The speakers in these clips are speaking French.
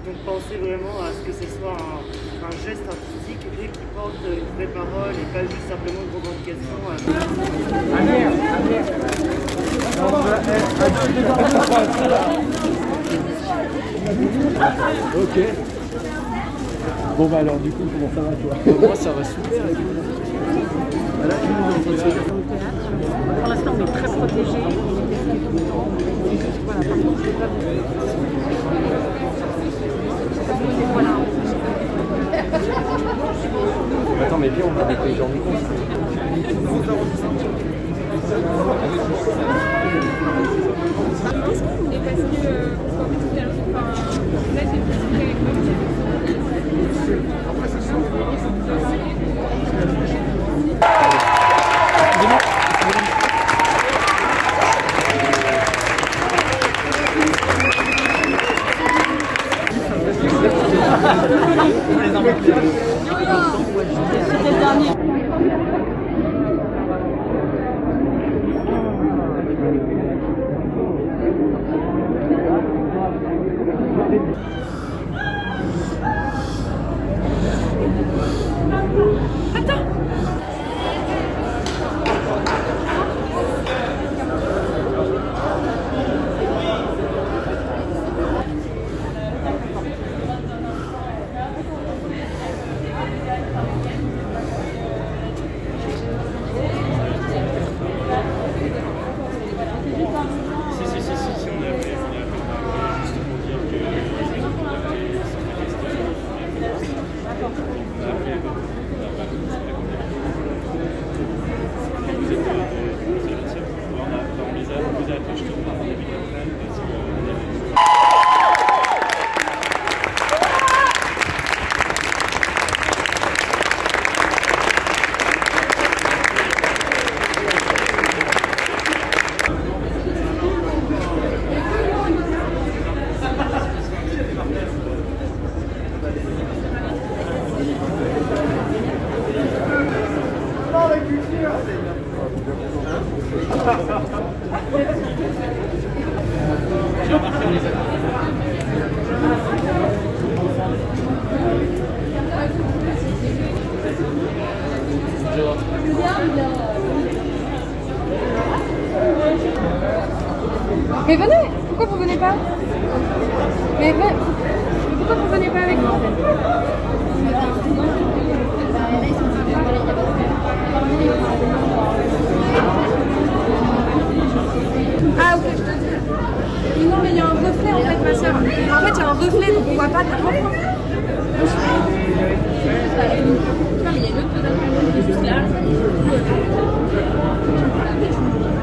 Donc pensez vraiment à ce que ce soit un geste artistique qui porte une vraie parole et pas juste simplement une revendication. Ok. Bon bah alors du coup comment ça va toi? Moi ça va super. Pour l'instant on est très protégés. Voilà, par contre, je ne pas voilà. Attends mais viens on va avec les gens du compte. Qu'est-ce que vous voulez parce que là j'ai discuté avec eux. C'était le dernier. Mais venez, pourquoi vous venez pas? Mais pourquoi vous venez pas avec nous en fait? Ah ok, je te dis. Non mais il y a un reflet en fait ma soeur. En fait il y a un reflet donc on voit pas de l'enfant. Non mais il y a une autre peut-être juste là.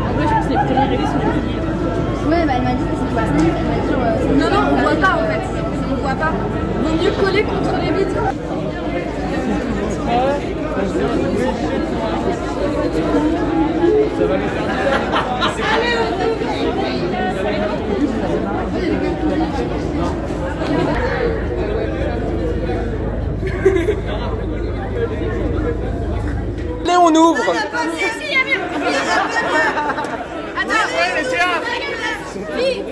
En vrai je pense que les premiers rêves sont les premiers. Ouais, bah elle m'a dit que c'était pas ça. Elle m'a dit Non, non, on voit pas en fait. On voit pas. Vaut mieux coller contre les vitres. Ça va les faire. Allez, on ouvre. Vie,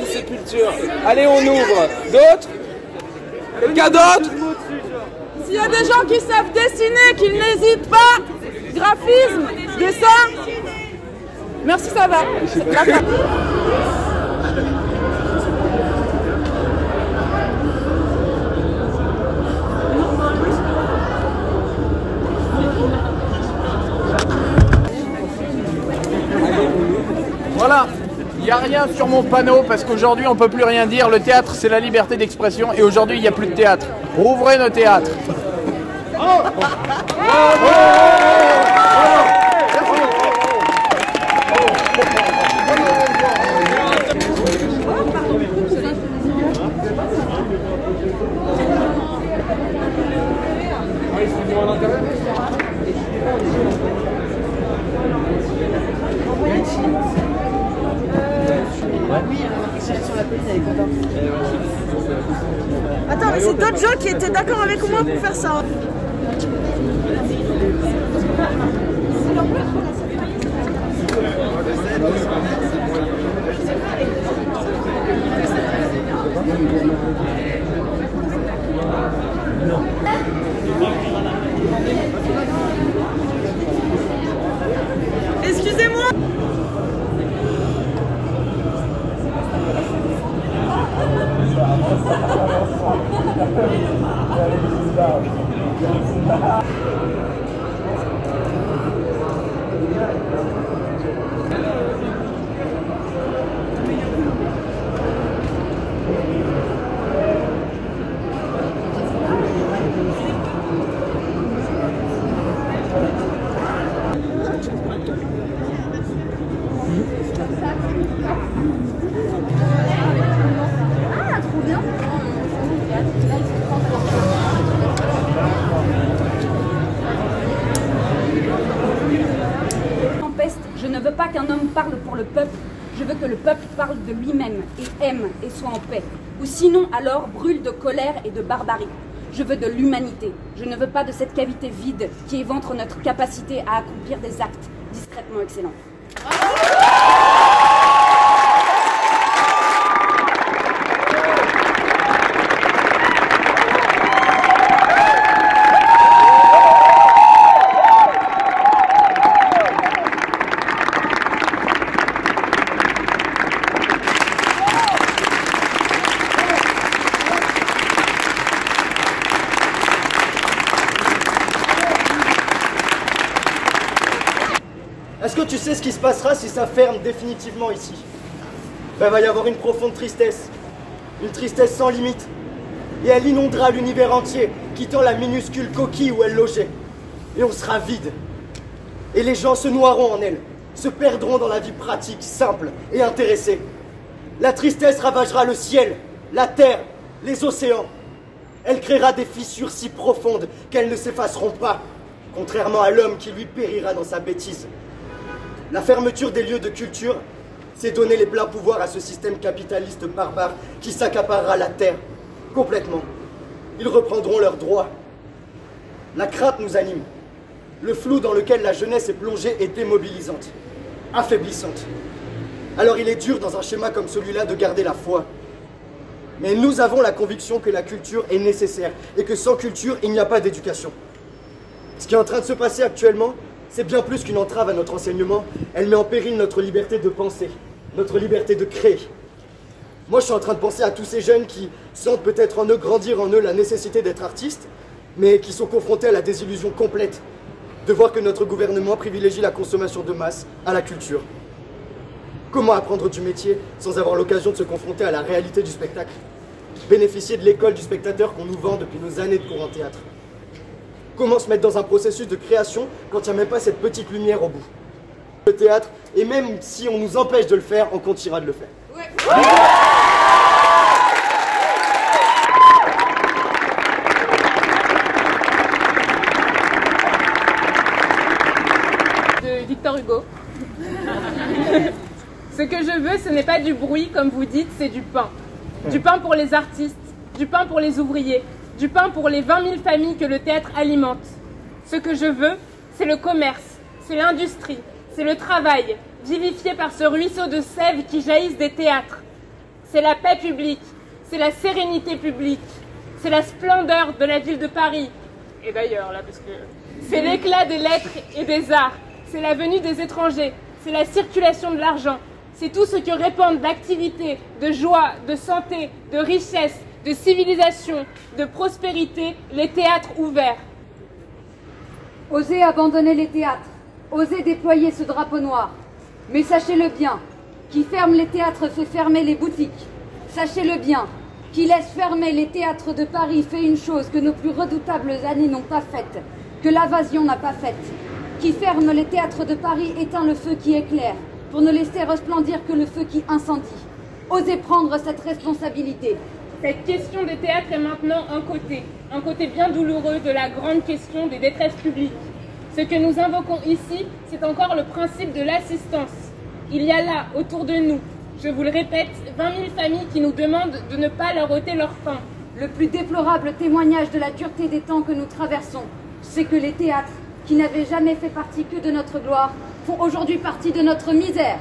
sépulture. Allez, on ouvre. D'autres? Quelqu'un d'autre? S'il y a des gens qui savent dessiner, qu'ils n'hésitent pas. Graphisme, dessin. Merci, ça va. Voilà, il n'y a rien sur mon panneau parce qu'aujourd'hui on ne peut plus rien dire. Le théâtre c'est la liberté d'expression et aujourd'hui il n'y a plus de théâtre. Rouvrez nos théâtres. Attends, mais c'est d'autres gens qui étaient d'accord avec moi pour faire ça. le peuple, je veux que le peuple parle de lui-même et aime et soit en paix. Ou sinon, alors brûle de colère et de barbarie. Je veux de l'humanité. Je ne veux pas de cette cavité vide qui éventre notre capacité à accomplir des actes discrètement excellents. Est-ce que tu sais ce qui se passera si ça ferme définitivement ici? Ben, va y avoir une profonde tristesse. Une tristesse sans limite. Et elle inondera l'univers entier, quittant la minuscule coquille où elle logeait. Et on sera vide. Et les gens se noieront en elle, se perdront dans la vie pratique, simple et intéressée. La tristesse ravagera le ciel, la terre, les océans. Elle créera des fissures si profondes qu'elles ne s'effaceront pas, contrairement à l'homme qui lui périra dans sa bêtise. La fermeture des lieux de culture, c'est donner les pleins pouvoirs à ce système capitaliste barbare qui s'accaparera la terre, complètement. Ils reprendront leurs droits. La crainte nous anime. Le flou dans lequel la jeunesse est plongée est démobilisante, affaiblissante. Alors il est dur dans un schéma comme celui-là de garder la foi. Mais nous avons la conviction que la culture est nécessaire et que sans culture, il n'y a pas d'éducation. Ce qui est en train de se passer actuellement, c'est bien plus qu'une entrave à notre enseignement. Elle met en péril notre liberté de penser, notre liberté de créer. Moi, je suis en train de penser à tous ces jeunes qui sentent peut-être en eux grandir en eux la nécessité d'être artistes, mais qui sont confrontés à la désillusion complète de voir que notre gouvernement privilégie la consommation de masse à la culture. Comment apprendre du métier sans avoir l'occasion de se confronter à la réalité du spectacle? Bénéficier de l'école du spectateur qu'on nous vend depuis nos années de cours en théâtre? Comment se mettre dans un processus de création quand il n'y a même pas cette petite lumière au bout? Le théâtre, et même si on nous empêche de le faire, on continuera de le faire. Ouais. De Victor Hugo. Ce que je veux, ce n'est pas du bruit, comme vous dites, c'est du pain. Du pain pour les artistes, du pain pour les ouvriers, du pain pour les 20 000 familles que le théâtre alimente. Ce que je veux, c'est le commerce, c'est l'industrie, c'est le travail, vivifié par ce ruisseau de sève qui jaillissent des théâtres. C'est la paix publique, c'est la sérénité publique, c'est la splendeur de la ville de Paris. Et d'ailleurs, là, parce que c'est l'éclat des lettres et des arts, c'est la venue des étrangers, c'est la circulation de l'argent, c'est tout ce que répandent d'activité, de joie, de santé, de richesse, de civilisation, de prospérité, les théâtres ouverts. Osez abandonner les théâtres, osez déployer ce drapeau noir. Mais sachez-le bien, qui ferme les théâtres fait fermer les boutiques. Sachez-le bien, qui laisse fermer les théâtres de Paris fait une chose que nos plus redoutables années n'ont pas faite, que l'invasion n'a pas faite. Qui ferme les théâtres de Paris éteint le feu qui éclaire, pour ne laisser resplendir que le feu qui incendie. Osez prendre cette responsabilité. Cette question des théâtres est maintenant un côté bien douloureux de la grande question des détresses publiques. Ce que nous invoquons ici, c'est encore le principe de l'assistance. Il y a là, autour de nous, je vous le répète, 20 000 familles qui nous demandent de ne pas leur ôter leur faim. Le plus déplorable témoignage de la dureté des temps que nous traversons, c'est que les théâtres, qui n'avaient jamais fait partie que de notre gloire, font aujourd'hui partie de notre misère.